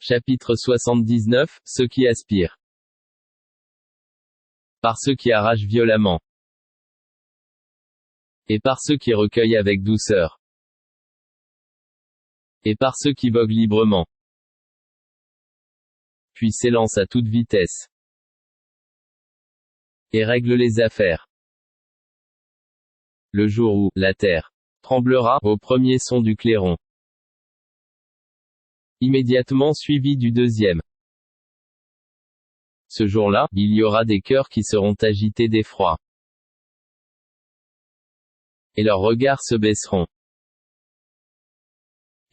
Chapitre 79, ceux qui aspirent. Par ceux qui arrachent violemment. Et par ceux qui recueillent avec douceur. Et par ceux qui voguent librement. Puis s'élancent à toute vitesse. Et règlent les affaires. Le jour où la terre tremblera au premier son du clairon. Immédiatement suivi du deuxième. Ce jour-là, il y aura des cœurs qui seront agités d'effroi. Et leurs regards se baisseront.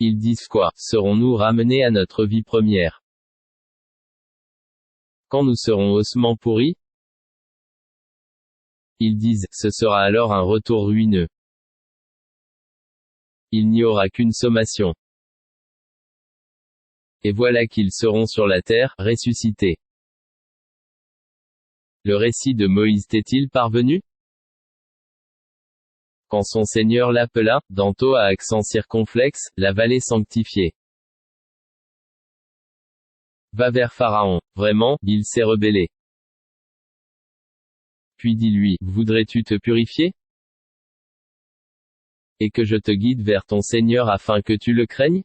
Ils disent quoi? Serons-nous ramenés à notre vie première? Quand nous serons ossements pourris? Ils disent, ce sera alors un retour ruineux. Il n'y aura qu'une sommation. Et voilà qu'ils seront sur la terre, ressuscités. Le récit de Moïse t'est-il parvenu? Quand son Seigneur l'appela, d'Anto à accent circonflexe, la vallée sanctifiée. Va vers Pharaon. Vraiment, il s'est rebellé. Puis dis-lui, voudrais-tu te purifier? Et que je te guide vers ton Seigneur afin que tu le craignes?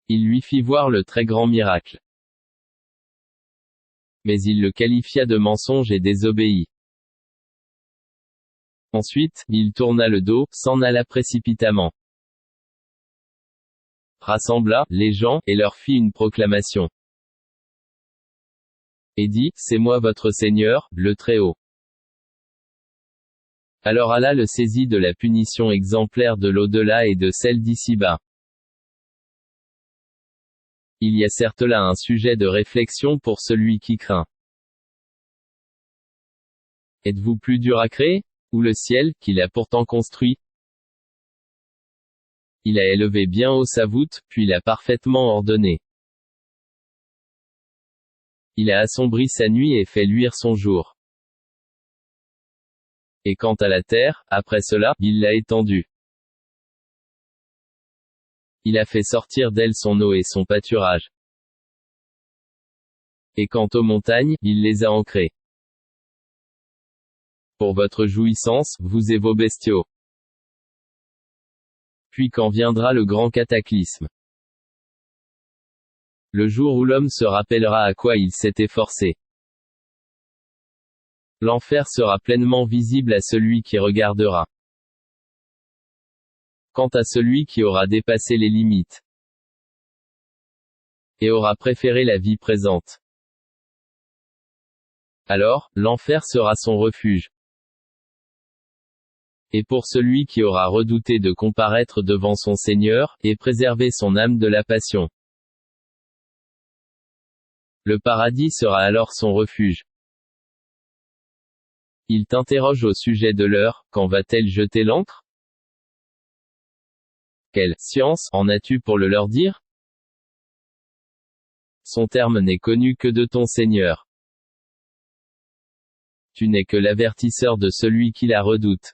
Il lui fit voir le très grand miracle. Mais il le qualifia de mensonge et désobéit. Ensuite, il tourna le dos, s'en alla précipitamment. Rassembla les gens, et leur fit une proclamation. Et dit, c'est moi votre Seigneur, le Très-Haut. Alors Allah le saisit de la punition exemplaire de l'au-delà et de celle d'ici-bas. Il y a certes là un sujet de réflexion pour celui qui craint. Êtes-vous plus dur à créer? Ou le ciel, qu'il a pourtant construit? Il a élevé bien haut sa voûte, puis l'a parfaitement ordonné. Il a assombri sa nuit et fait luire son jour. Et quant à la terre, après cela, il l'a étendue. Il a fait sortir d'elle son eau et son pâturage. Et quant aux montagnes, il les a ancrées. Pour votre jouissance, vous et vos bestiaux. Puis quand viendra le grand cataclysme? Le jour où l'homme se rappellera à quoi il s'est efforcé. L'enfer sera pleinement visible à celui qui regardera. Quant à celui qui aura dépassé les limites et aura préféré la vie présente, alors, l'enfer sera son refuge. Et pour celui qui aura redouté de comparaître devant son Seigneur, et préservé son âme de la passion, le paradis sera alors son refuge. Il t'interroge au sujet de l'heure, quand va-t-elle jeter l'ancre? Quelle science en as-tu pour le leur dire? Son terme n'est connu que de ton Seigneur. Tu n'es que l'avertisseur de celui qui la redoute.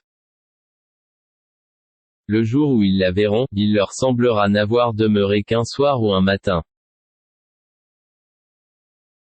Le jour où ils la verront, il leur semblera n'avoir demeuré qu'un soir ou un matin.